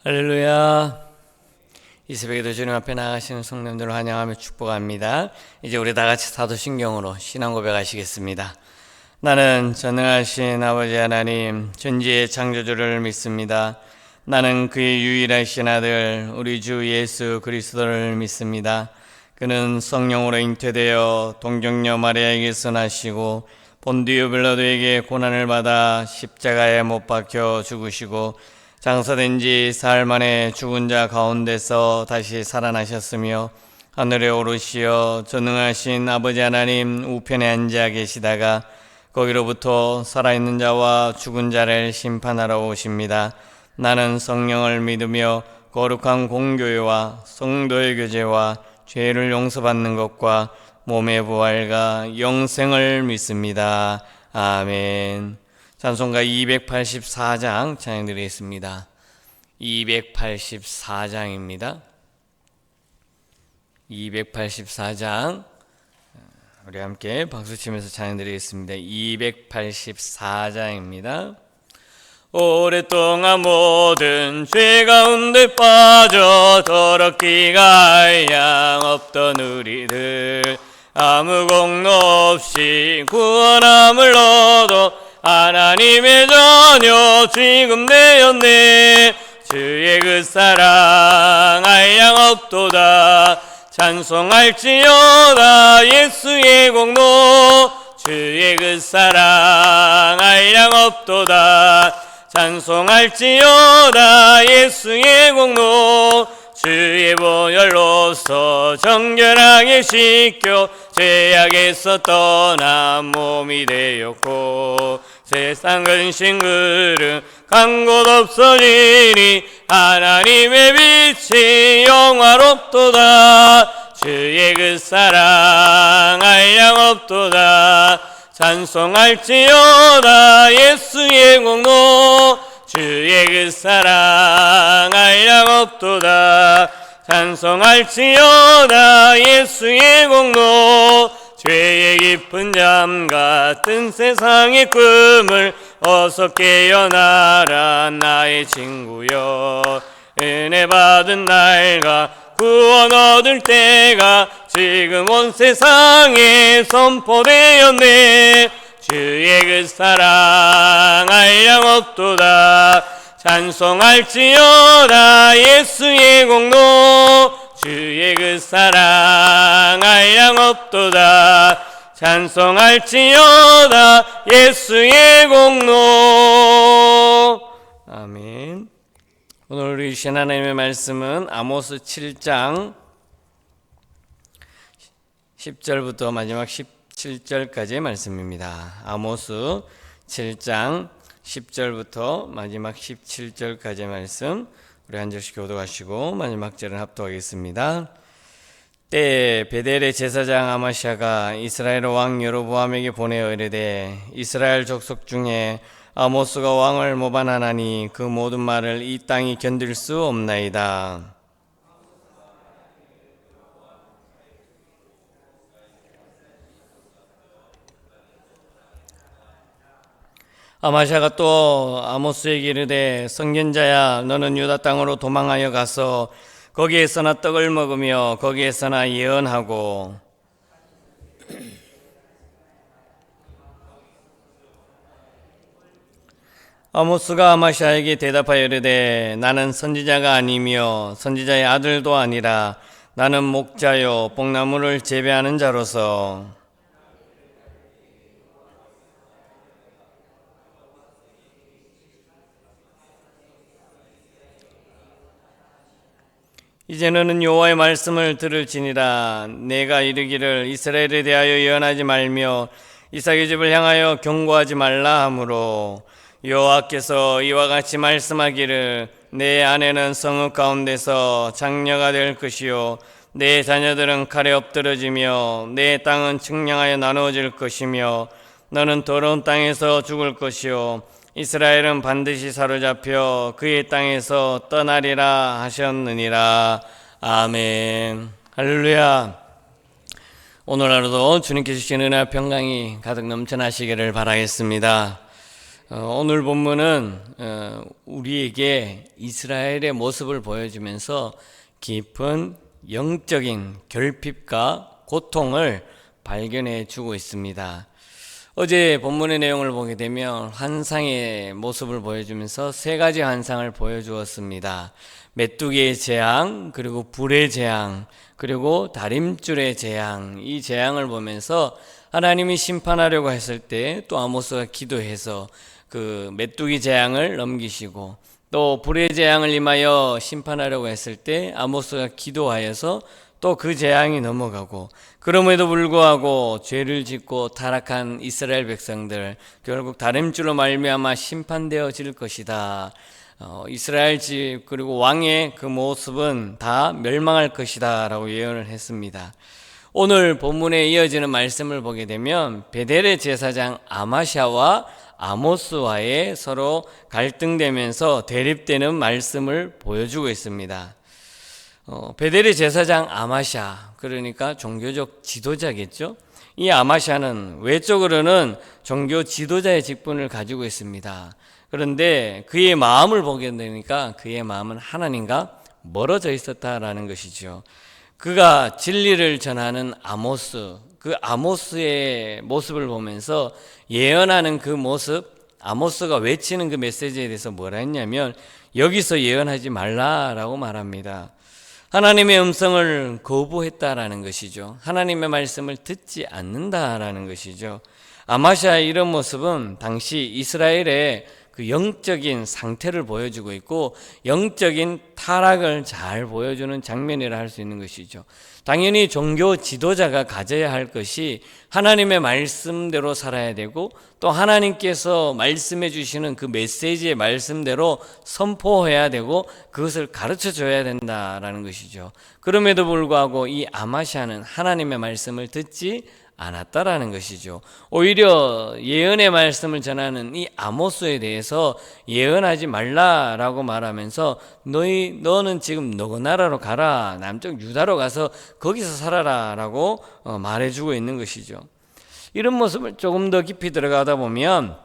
할렐루야. 이 새벽에도 주님 앞에 나가시는 성도님들을 환영하며 축복합니다. 이제 우리 다 같이 사도신경으로 신앙 고백하시겠습니다. 나는 전능하신 아버지 하나님 전지의 창조주를 믿습니다. 나는 그의 유일하신 아들 우리 주 예수 그리스도를 믿습니다. 그는 성령으로 잉태되어 동정녀 마리아에게서 나시고 본디오 빌라도에게 고난을 받아 십자가에 못 박혀 죽으시고 장사된 지 사흘 만에 죽은 자 가운데서 다시 살아나셨으며 하늘에 오르시어 전능하신 아버지 하나님 우편에 앉아 계시다가 거기로부터 살아있는 자와 죽은 자를 심판하러 오십니다. 나는 성령을 믿으며 거룩한 공교회와 성도의 교제와 죄를 용서받는 것과 몸의 부활과 영생을 믿습니다. 아멘. 찬송가 284장 찬양드리겠습니다. 284장입니다. 284장 우리 함께 박수치면서 찬양드리겠습니다. 284장입니다. 오랫동안 모든 죄 가운데 빠져 더럽기가 알량 없던 우리들 아무 공로 없이 구원함을 얻어 하나님의 자녀 지금 되었네. 주의 그 사랑 알량 없도다. 찬송할지어다 예수의 공로. 주의 그 사랑 알량 없도다. 찬송할지어다 예수의 공로. 주의 보혈로서 정결하게 씻겨 죄악에서 떠나 몸이 되었고 세상 근심 그름 간 곳 없어지니 하나님의 빛이 영화롭도다. 주의 그 사랑 알량 없도다. 찬송할지어다 예수의 공로. 주의 그 사랑 알량 없도다. 찬송할지어다 예수의 공로. 죄의 깊은 잠 같은 세상의 꿈을 어서 깨어나라 나의 친구여. 은혜 받은 날과 구원 얻을 때가 지금 온 세상에 선포되었네. 주의 그 사랑 알량 없도다. 찬송할지어다 예수의 공로. 주의 그 사랑 알량 없도다. 찬송할지어다 예수의 공로. 아멘. 오늘 우리 주신 하나님의 말씀은 아모스 7장 10절부터 마지막 17절까지의 말씀입니다. 아모스 7장 10절부터 마지막 17절까지의 말씀 우리 한 절씩 교독하시고 마지막 절은 합독하겠습니다. 때에 베델의 제사장 아마시아가 이스라엘 왕 여로보암에게 보내어 이르되 이스라엘 족속 중에 아모스가 왕을 모반하나니 그 모든 말을 이 땅이 견딜 수 없나이다. 아마시아가 또 아모스에게 이르되 선견자야 너는 유다 땅으로 도망하여 가서 거기에서나 떡을 먹으며 거기에서나 예언하고 아모스가 아마시아에게 대답하여 이르되 나는 선지자가 아니며 선지자의 아들도 아니라 나는 목자요 뽕나무를 재배하는 자로서 이제 너는 여호와의 말씀을 들을지니라. 내가 이르기를 이스라엘에 대하여 예언하지 말며 이삭의 집을 향하여 경고하지 말라 하므로 여호와께서 이와 같이 말씀하기를 내 아내는 성읍 가운데서 장녀가 될 것이요 내 자녀들은 칼에 엎드러지며 내 땅은 측량하여 나누어질 것이며 너는 더러운 땅에서 죽을 것이요 이스라엘은 반드시 사로잡혀 그의 땅에서 떠나리라 하셨느니라. 아멘. 할렐루야. 오늘 하루도 주님께서 주신 은혜와 평강이 가득 넘쳐나시기를 바라겠습니다. 오늘 본문은 우리에게 이스라엘의 모습을 보여주면서 깊은 영적인 결핍과 고통을 발견해 주고 있습니다. 어제 본문의 내용을 보게 되면 환상의 모습을 보여주면서 세 가지 환상을 보여주었습니다. 메뚜기의 재앙, 그리고 불의 재앙, 그리고 다림줄의 재앙. 이 재앙을 보면서 하나님이 심판하려고 했을 때 또 아모스가 기도해서 그 메뚜기 재앙을 넘기시고, 또 불의 재앙을 임하여 심판하려고 했을 때 아모스가 기도하여서 또 그 재앙이 넘어가고, 그럼에도 불구하고 죄를 짓고 타락한 이스라엘 백성들 결국 다림줄로 말미암아 심판되어질 것이다. 이스라엘 집 그리고 왕의 그 모습은 다 멸망할 것이다 라고 예언을 했습니다. 오늘 본문에 이어지는 말씀을 보게 되면 베델의 제사장 아마샤와 아모스와의 서로 갈등되면서 대립되는 말씀을 보여주고 있습니다. 베델의 제사장 아마샤, 그러니까 종교적 지도자겠죠. 이 아마샤는 외적으로는 종교 지도자의 직분을 가지고 있습니다. 그런데 그의 마음을 보게 되니까 그의 마음은 하나님과 멀어져 있었다라는 것이죠. 그가 진리를 전하는 아모스, 그 아모스의 모습을 보면서 예언하는 그 모습, 아모스가 외치는 그 메시지에 대해서 뭐라 했냐면 여기서 예언하지 말라라고 말합니다. 하나님의 음성을 거부했다라는 것이죠. 하나님의 말씀을 듣지 않는다라는 것이죠. 아마샤의 이런 모습은 당시 이스라엘의 그 영적인 상태를 보여주고 있고 영적인 타락을 잘 보여주는 장면이라 할 수 있는 것이죠. 당연히 종교 지도자가 가져야 할 것이 하나님의 말씀대로 살아야 되고 또 하나님께서 말씀해 주시는 그 메시지의 말씀대로 선포해야 되고 그것을 가르쳐 줘야 된다라는 것이죠. 그럼에도 불구하고 이 아마샤는 하나님의 말씀을 듣지 않았다라는 것이죠. 오히려 예언의 말씀을 전하는 이 아모스에 대해서 예언하지 말라라고 말하면서 너는 지금 너그 나라로 가라, 남쪽 유다로 가서 거기서 살아라라고 말해주고 있는 것이죠. 이런 모습을 조금 더 깊이 들어가다 보면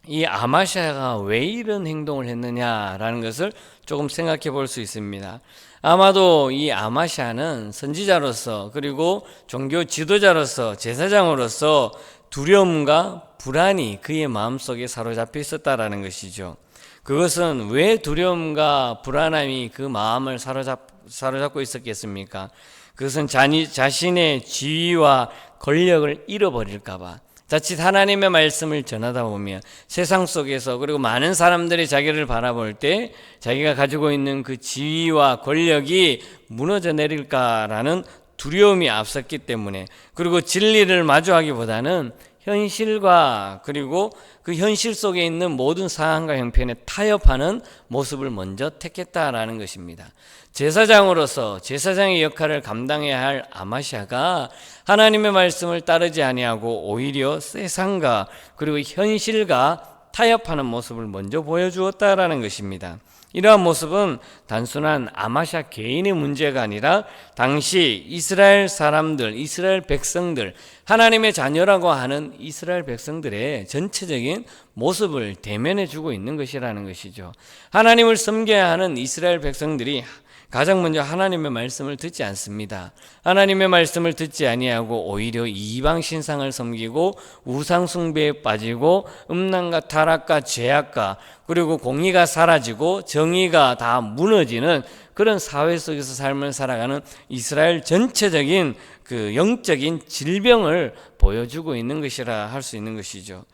이 아마샤가 왜 이런 행동을 했느냐라는 것을 조금 생각해 볼 수 있습니다. 아마도 이 아마샤는 선지자로서 그리고 종교 지도자로서 제사장으로서 두려움과 불안이 그의 마음속에 사로잡혀 있었다라는 것이죠. 그것은 왜 두려움과 불안함이 그 마음을 사로잡고 있었겠습니까? 그것은 자신의 지위와 권력을 잃어버릴까 봐. 자칫 하나님의 말씀을 전하다 보면 세상 속에서 그리고 많은 사람들이 자기를 바라볼 때 자기가 가지고 있는 그 지위와 권력이 무너져 내릴까라는 두려움이 앞섰기 때문에, 그리고 진리를 마주하기보다는 현실과 그리고 그 현실 속에 있는 모든 상황과 형편에 타협하는 모습을 먼저 택했다라는 것입니다. 제사장으로서 제사장의 역할을 감당해야 할 아마샤가 하나님의 말씀을 따르지 아니하고 오히려 세상과 그리고 현실과 타협하는 모습을 먼저 보여주었다라는 것입니다. 이러한 모습은 단순한 아마샤 개인의 문제가 아니라 당시 이스라엘 사람들, 이스라엘 백성들, 하나님의 자녀라고 하는 이스라엘 백성들의 전체적인 모습을 대면해 주고 있는 것이라는 것이죠. 하나님을 섬겨야 하는 이스라엘 백성들이 가장 먼저 하나님의 말씀을 듣지 않습니다. 하나님의 말씀을 듣지 아니하고 오히려 이방 신상을 섬기고 우상 숭배에 빠지고 음란과 타락과 죄악과 그리고 공의가 사라지고 정의가 다 무너지는 그런 사회 속에서 삶을 살아가는 이스라엘 전체적인 그 영적인 질병을 보여주고 있는 것이라 할 수 있는 것이죠.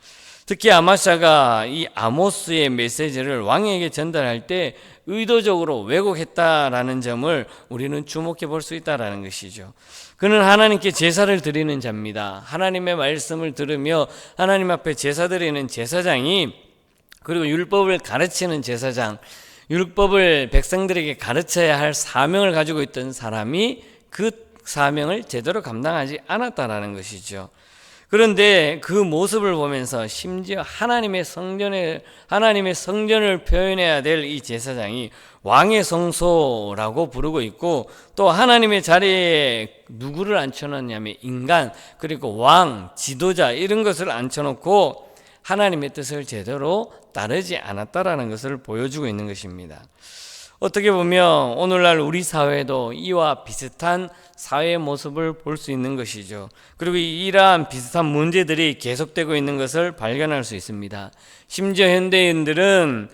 특히 아마샤가 이 아모스의 메시지를 왕에게 전달할 때 의도적으로 왜곡했다라는 점을 우리는 주목해 볼 수 있다라는 것이죠. 그는 하나님께 제사를 드리는 자입니다. 하나님의 말씀을 들으며 하나님 앞에 제사 드리는 제사장이, 그리고 율법을 가르치는 제사장, 율법을 백성들에게 가르쳐야 할 사명을 가지고 있던 사람이 그 사명을 제대로 감당하지 않았다라는 것이죠. 그런데 그 모습을 보면서 심지어 하나님의 성전을 표현해야 될 이 제사장이 왕의 성소라고 부르고 있고, 또 하나님의 자리에 누구를 앉혀놨냐면 인간, 그리고 왕, 지도자 이런 것을 앉혀놓고 하나님의 뜻을 제대로 따르지 않았다라는 것을 보여주고 있는 것입니다. 어떻게 보면 오늘날 우리 사회도 이와 비슷한 사회의 모습을 볼 수 있는 것이죠. 그리고 이러한 비슷한 문제들이 계속되고 있는 것을 발견할 수 있습니다. 심지어 현대인들은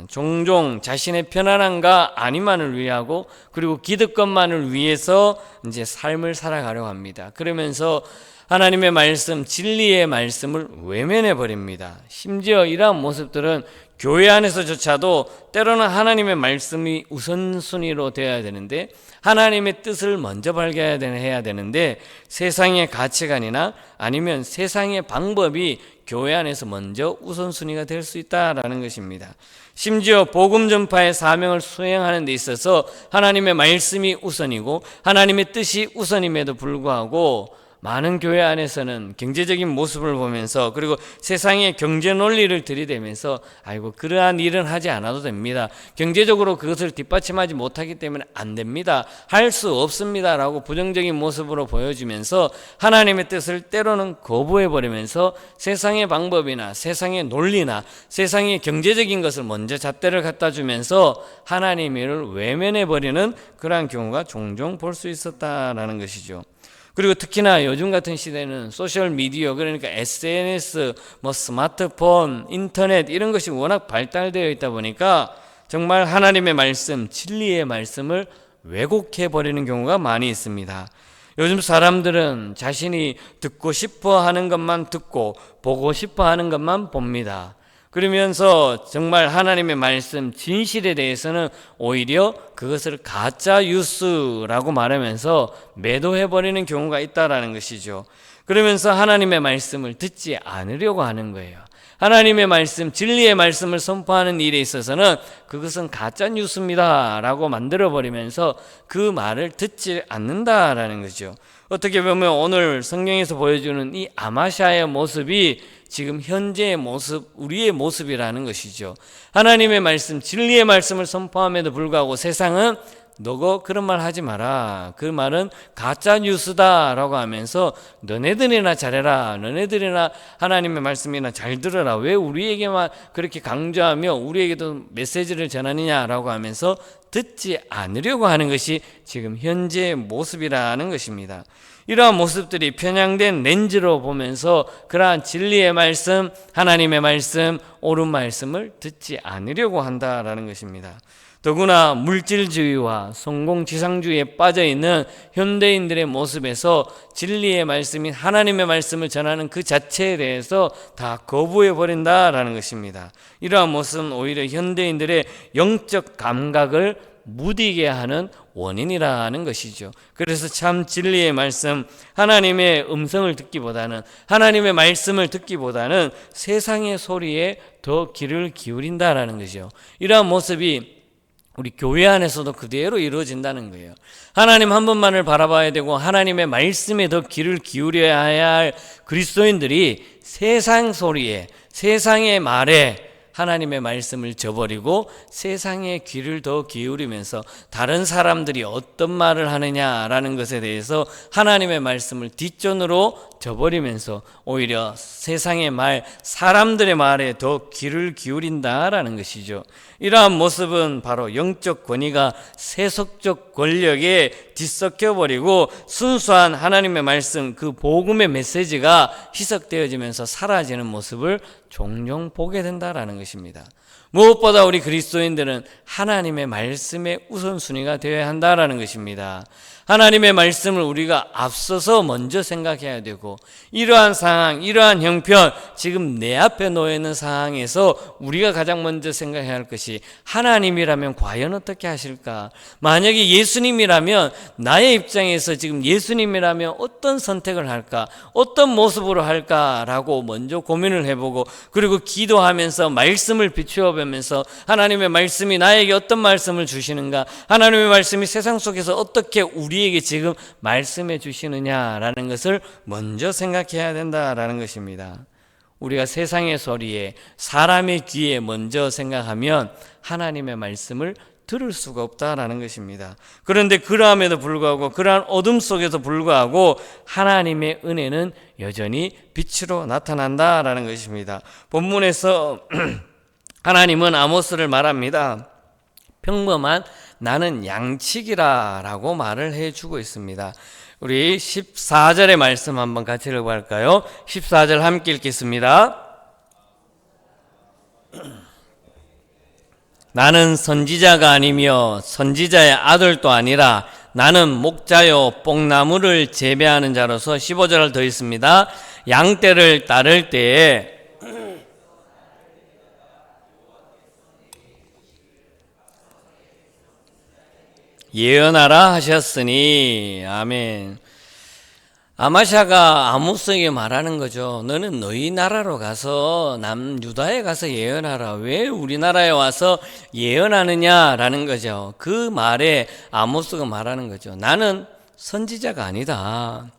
종종 자신의 편안함과 안위만을 위하고 그리고 기득권만을 위해서 이제 삶을 살아가려고 합니다. 그러면서 하나님의 말씀, 진리의 말씀을 외면해 버립니다. 심지어 이러한 모습들은 교회 안에서조차도 때로는 하나님의 말씀이 우선순위로 되어야 되는데, 하나님의 뜻을 먼저 발견해야 되는데, 세상의 가치관이나 아니면 세상의 방법이 교회 안에서 먼저 우선순위가 될 수 있다라는 것입니다. 심지어 복음 전파의 사명을 수행하는 데 있어서 하나님의 말씀이 우선이고 하나님의 뜻이 우선임에도 불구하고 많은 교회 안에서는 경제적인 모습을 보면서 그리고 세상의 경제 논리를 들이대면서 아이고 그러한 일은 하지 않아도 됩니다. 경제적으로 그것을 뒷받침하지 못하기 때문에 안 됩니다. 할 수 없습니다. 라고 부정적인 모습으로 보여주면서 하나님의 뜻을 때로는 거부해버리면서 세상의 방법이나 세상의 논리나 세상의 경제적인 것을 먼저 잣대를 갖다 주면서 하나님의 일을 외면해버리는 그러한 경우가 종종 볼 수 있었다라는 것이죠. 그리고 특히나 요즘 같은 시대는 소셜미디어, 그러니까 SNS, 스마트폰, 인터넷 이런 것이 워낙 발달되어 있다 보니까 정말 하나님의 말씀, 진리의 말씀을 왜곡해버리는 경우가 많이 있습니다. 요즘 사람들은 자신이 듣고 싶어 하는 것만 듣고 보고 싶어 하는 것만 봅니다. 그러면서 정말 하나님의 말씀, 진실에 대해서는 오히려 그것을 가짜 뉴스라고 말하면서 매도해버리는 경우가 있다라는 것이죠. 그러면서 하나님의 말씀을 듣지 않으려고 하는 거예요. 하나님의 말씀, 진리의 말씀을 선포하는 일에 있어서는 그것은 가짜 뉴스입니다 라고 만들어버리면서 그 말을 듣지 않는다라는 거죠. 어떻게 보면 오늘 성경에서 보여주는 이 아마샤의 모습이 지금 현재의 모습, 우리의 모습이라는 것이죠. 하나님의 말씀, 진리의 말씀을 선포함에도 불구하고 세상은 너거 그런 말 하지 마라, 그 말은 가짜 뉴스다 라고 하면서 너네들이나 잘해라, 너네들이나 하나님의 말씀이나 잘 들어라, 왜 우리에게만 그렇게 강조하며 우리에게도 메시지를 전하느냐라고 하면서 듣지 않으려고 하는 것이 지금 현재의 모습이라는 것입니다. 이러한 모습들이 편향된 렌즈로 보면서 그러한 진리의 말씀, 하나님의 말씀, 옳은 말씀을 듣지 않으려고 한다라는 것입니다. 더구나 물질주의와 성공지상주의에 빠져있는 현대인들의 모습에서 진리의 말씀인 하나님의 말씀을 전하는 그 자체에 대해서 다 거부해버린다라는 것입니다. 이러한 모습은 오히려 현대인들의 영적 감각을 무디게 하는 원인이라는 것이죠. 그래서 참 진리의 말씀, 하나님의 음성을 듣기보다는, 하나님의 말씀을 듣기보다는 세상의 소리에 더 귀를 기울인다라는 거죠. 이러한 모습이 우리 교회 안에서도 그대로 이루어진다는 거예요. 하나님 한 분만을 바라봐야 되고 하나님의 말씀에 더 귀를 기울여야 할 그리스도인들이 세상 소리에, 세상의 말에 하나님의 말씀을 저버리고 세상의 귀를 더 기울이면서 다른 사람들이 어떤 말을 하느냐라는 것에 대해서 하나님의 말씀을 뒷전으로 저버리면서 오히려 세상의 말, 사람들의 말에 더 귀를 기울인다라는 것이죠. 이러한 모습은 바로 영적 권위가 세속적 권력에 뒤섞여버리고 순수한 하나님의 말씀, 그 복음의 메시지가 희석되어지면서 사라지는 모습을 종종 보게 된다라는 것입니다. 무엇보다 우리 그리스도인들은 하나님의 말씀의 우선순위가 되어야 한다라는 것입니다. 하나님의 말씀을 우리가 앞서서 먼저 생각해야 되고, 이러한 상황, 이러한 형편, 지금 내 앞에 놓여 있는 상황에서 우리가 가장 먼저 생각해야 할 것이 하나님이라면 과연 어떻게 하실까? 만약에 예수님이라면 나의 입장에서 지금 예수님이라면 어떤 선택을 할까? 어떤 모습으로 할까라고 먼저 고민을 해보고, 그리고 기도하면서 말씀을 비추어 보면서 하나님의 말씀이 나에게 어떤 말씀을 주시는가? 하나님의 말씀이 세상 속에서 어떻게 우리에게 지금 말씀해 주시느냐라는 것을 먼저 생각해야 된다라는 것입니다. 우리가 세상의 소리에 사람의 귀에 먼저 생각하면 하나님의 말씀을 들을 수가 없다라는 것입니다. 그런데 그러함에도 불구하고 그러한 어둠 속에도 불구하고 하나님의 은혜는 여전히 빛으로 나타난다라는 것입니다. 본문에서 하나님은 아모스를 말합니다. 평범한 나는 양치기라 라고 말을 해주고 있습니다. 우리 14절의 말씀 한번 같이 읽어볼까요? 14절 함께 읽겠습니다. 나는 선지자가 아니며 선지자의 아들도 아니라 나는 목자요 뽕나무를 재배하는 자로서 15절 더 있습니다. 양떼를 따를 때에 예언하라 하셨으니. 아멘. 아마샤가 아모스에게 말하는 거죠. 너는 너희 나라로 가서 남유다에 가서 예언하라. 왜 우리나라에 와서 예언하느냐라는 거죠. 그 말에 아모스가 말하는 거죠. 나는 선지자가 아니다.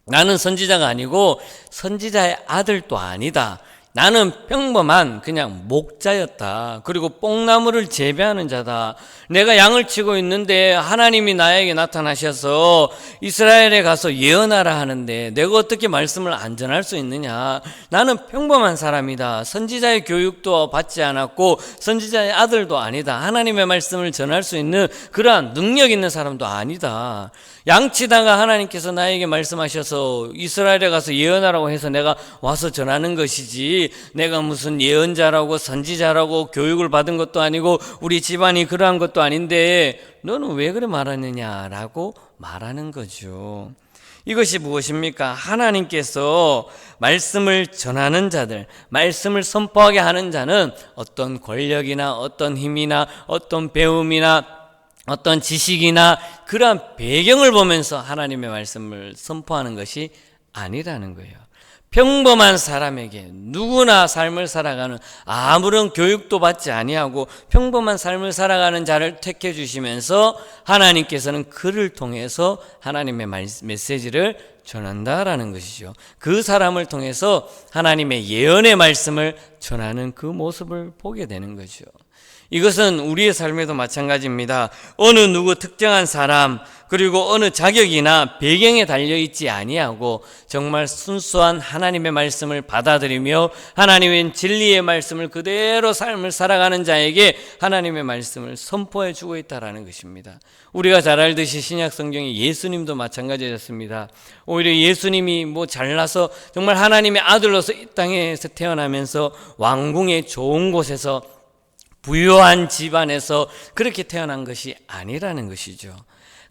나는 선지자가 아니고 선지자의 아들도 아니다. 나는 평범한 그냥 목자였다. 그리고 뽕나무를 재배하는 자다. 내가 양을 치고 있는데 하나님이 나에게 나타나셔서 이스라엘에 가서 예언하라 하는데 내가 어떻게 말씀을 안 전할 수 있느냐. 나는 평범한 사람이다. 선지자의 교육도 받지 않았고 선지자의 아들도 아니다. 하나님의 말씀을 전할 수 있는 그러한 능력 있는 사람도 아니다. 양치다가 하나님께서 나에게 말씀하셔서 이스라엘에 가서 예언하라고 해서 내가 와서 전하는 것이지, 내가 무슨 예언자라고 선지자라고 교육을 받은 것도 아니고 우리 집안이 그러한 것도 아닌데 너는 왜 그래 말하느냐라고 말하는 거죠. 이것이 무엇입니까? 하나님께서 말씀을 전하는 자들, 말씀을 선포하게 하는 자는 어떤 권력이나 어떤 힘이나 어떤 배움이나 어떤 지식이나 그러한 배경을 보면서 하나님의 말씀을 선포하는 것이 아니라는 거예요. 평범한 사람에게 누구나 삶을 살아가는, 아무런 교육도 받지 아니하고 평범한 삶을 살아가는 자를 택해 주시면서 하나님께서는 그를 통해서 하나님의 메시지를 전한다라는 것이죠. 그 사람을 통해서 하나님의 예언의 말씀을 전하는 그 모습을 보게 되는 거죠. 이것은 우리의 삶에도 마찬가지입니다. 어느 누구 특정한 사람, 그리고 어느 자격이나 배경에 달려있지 아니하고 정말 순수한 하나님의 말씀을 받아들이며 하나님의 진리의 말씀을 그대로 삶을 살아가는 자에게 하나님의 말씀을 선포해 주고 있다는 것입니다. 우리가 잘 알듯이 신약 성경에 예수님도 마찬가지였습니다. 오히려 예수님이 잘나서 정말 하나님의 아들로서 이 땅에서 태어나면서 왕궁의 좋은 곳에서 부유한 집안에서 그렇게 태어난 것이 아니라는 것이죠.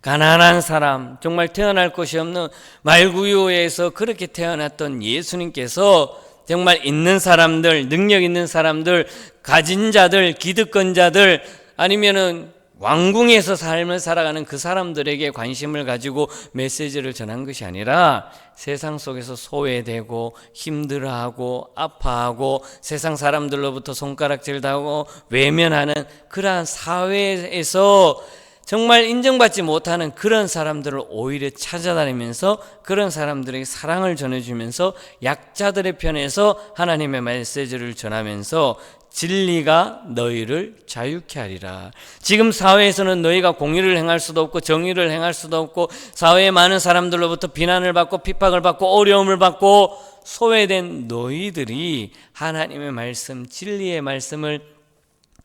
가난한 사람, 정말 태어날 곳이 없는 말구유에서 그렇게 태어났던 예수님께서 정말 있는 사람들, 능력 있는 사람들, 가진 자들, 기득권자들, 아니면은 왕궁에서 삶을 살아가는 그 사람들에게 관심을 가지고 메시지를 전한 것이 아니라 세상 속에서 소외되고 힘들어하고 아파하고 세상 사람들로부터 손가락질 당하고 외면하는 그러한 사회에서 정말 인정받지 못하는 그런 사람들을 오히려 찾아다니면서 그런 사람들에게 사랑을 전해주면서 약자들의 편에서 하나님의 메시지를 전하면서 진리가 너희를 자유케 하리라. 지금 사회에서는 너희가 공의를 행할 수도 없고 정의를 행할 수도 없고 사회의 많은 사람들로부터 비난을 받고 핍박을 받고 어려움을 받고 소외된 너희들이 하나님의 말씀, 진리의 말씀을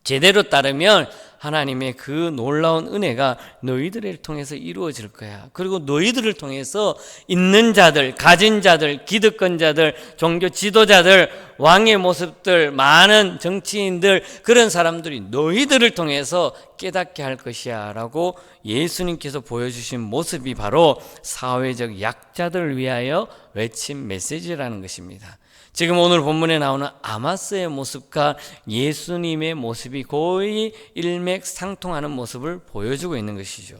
제대로 따르면 하나님의 그 놀라운 은혜가 너희들을 통해서 이루어질 거야. 그리고 너희들을 통해서 있는 자들, 가진 자들, 기득권자들, 종교 지도자들, 왕의 모습들, 많은 정치인들, 그런 사람들이 너희들을 통해서 깨닫게 할 것이야 라고 예수님께서 보여주신 모습이 바로 사회적 약자들을 위하여 외친 메시지라는 것입니다. 지금 오늘 본문에 나오는 아마스의 모습과 예수님의 모습이 거의 일맥상통하는 모습을 보여주고 있는 것이죠.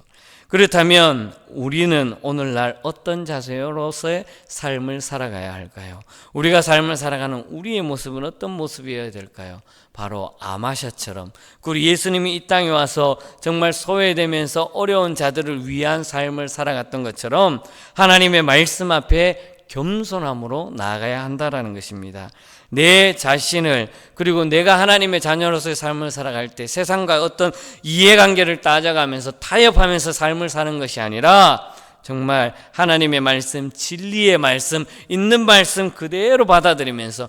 그렇다면 우리는 오늘날 어떤 자세로서의 삶을 살아가야 할까요? 우리가 삶을 살아가는 우리의 모습은 어떤 모습이어야 될까요? 바로 아마샤처럼, 그리고 예수님이 이 땅에 와서 정말 소외되면서 어려운 자들을 위한 삶을 살아갔던 것처럼 하나님의 말씀 앞에 겸손함으로 나아가야 한다라는 것입니다. 내 자신을, 그리고 내가 하나님의 자녀로서의 삶을 살아갈 때 세상과 어떤 이해관계를 따져가면서 타협하면서 삶을 사는 것이 아니라 정말 하나님의 말씀, 진리의 말씀, 있는 말씀 그대로 받아들이면서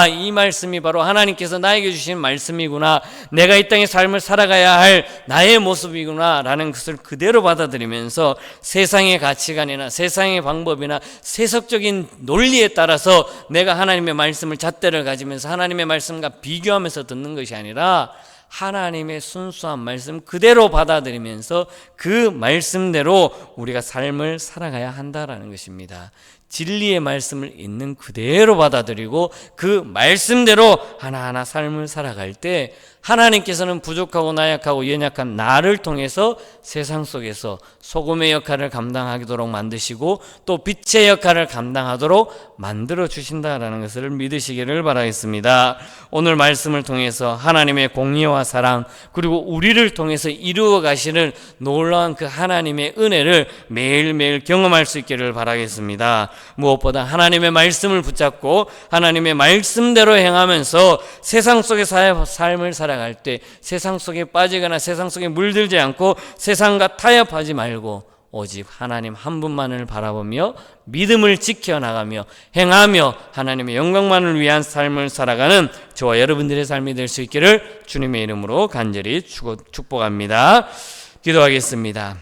이 말씀이 바로 하나님께서 나에게 주신 말씀이구나, 내가 이 땅의 삶을 살아가야 할 나의 모습이구나 라는 것을 그대로 받아들이면서 세상의 가치관이나 세상의 방법이나 세속적인 논리에 따라서 내가 하나님의 말씀을 잣대를 가지면서 하나님의 말씀과 비교하면서 듣는 것이 아니라 하나님의 순수한 말씀 그대로 받아들이면서 그 말씀대로 우리가 삶을 살아가야 한다라는 것입니다. 진리의 말씀을 있는 그대로 받아들이고 그 말씀대로 하나하나 삶을 살아갈 때 하나님께서는 부족하고 나약하고 연약한 나를 통해서 세상 속에서 소금의 역할을 감당하도록 만드시고 또 빛의 역할을 감당하도록 만들어 주신다라는 것을 믿으시기를 바라겠습니다. 오늘 말씀을 통해서 하나님의 공의와 사랑, 그리고 우리를 통해서 이루어 가시는 놀라운 그 하나님의 은혜를 매일매일 경험할 수 있기를 바라겠습니다. 무엇보다 하나님의 말씀을 붙잡고 하나님의 말씀대로 행하면서 세상 속의 삶을 살아갈 때 세상 속에 빠지거나 세상 속에 물들지 않고 세상과 타협하지 말고 오직 하나님 한 분만을 바라보며 믿음을 지켜나가며 행하며 하나님의 영광만을 위한 삶을 살아가는 저와 여러분들의 삶이 될 수 있기를 주님의 이름으로 간절히 축복합니다. 기도하겠습니다.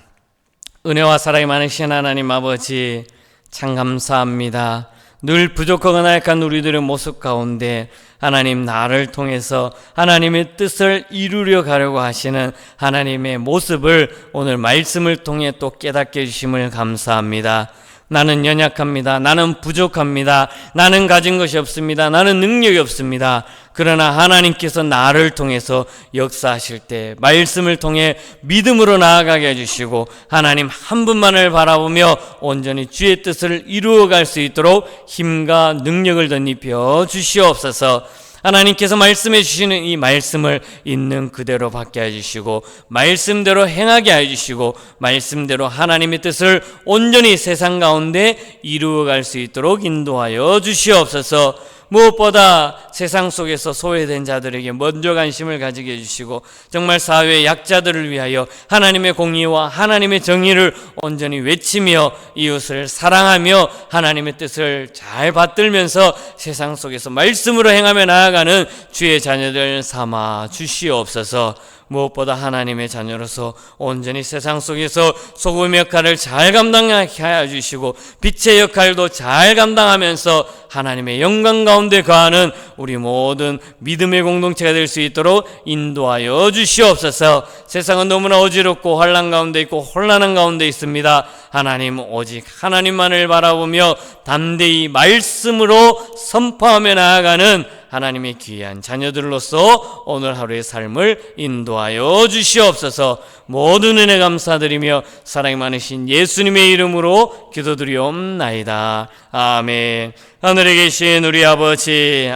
은혜와 사랑이 많으신 하나님 아버지, 참 감사합니다. 늘 부족하고 나약한 우리들의 모습 가운데 하나님 나를 통해서 하나님의 뜻을 이루려 가려고 하시는 하나님의 모습을 오늘 말씀을 통해 또 깨닫게 해주심을 감사합니다. 나는 연약합니다. 나는 부족합니다. 나는 가진 것이 없습니다. 나는 능력이 없습니다. 그러나 하나님께서 나를 통해서 역사하실 때 말씀을 통해 믿음으로 나아가게 해주시고 하나님 한 분만을 바라보며 온전히 주의 뜻을 이루어갈 수 있도록 힘과 능력을 덧입혀 주시옵소서. 하나님께서 말씀해 주시는 이 말씀을 있는 그대로 받게 해주시고 말씀대로 행하게 해주시고 말씀대로 하나님의 뜻을 온전히 세상 가운데 이루어갈 수 있도록 인도하여 주시옵소서. 무엇보다 세상 속에서 소외된 자들에게 먼저 관심을 가지게 해주시고 정말 사회의 약자들을 위하여 하나님의 공의와 하나님의 정의를 온전히 외치며 이웃을 사랑하며 하나님의 뜻을 잘 받들면서 세상 속에서 말씀으로 행하며 나아가는 주의 자녀들 삼아 주시옵소서. 무엇보다 하나님의 자녀로서 온전히 세상 속에서 소금의 역할을 잘 감당하게 하여 주시고 빛의 역할도 잘 감당하면서 하나님의 영광 가운데 거하는 우리 모든 믿음의 공동체가 될 수 있도록 인도하여 주시옵소서. 세상은 너무나 어지럽고 환난 가운데 있고 혼란한 가운데 있습니다. 하나님 오직 하나님만을 바라보며 담대히 말씀으로 선포하며 나아가는 하나님의 귀한 자녀들로서 오늘 하루의 삶을 인도하여 주시옵소서. 모든 은혜 감사드리며 사랑이 많으신 예수님의 이름으로 기도드리옵나이다. 아멘. 하늘에 계신 우리 아버지의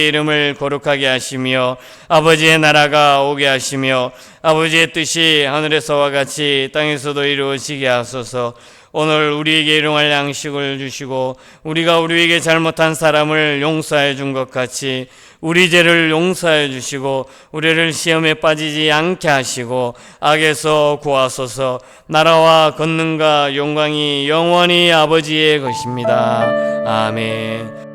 이름을 거룩하게 하시며 아버지의 나라가 오게 하시며 아버지의 뜻이 하늘에서와 같이 땅에서도 이루어지게 하소서. 오늘 우리에게 일용할 양식을 주시고 우리가 우리에게 잘못한 사람을 용서해 준 것 같이 우리 죄를 용서해 주시고 우리를 시험에 빠지지 않게 하시고 악에서 구하소서. 나라와 권능과 영광이 영원히 아버지의 것입니다. 아멘.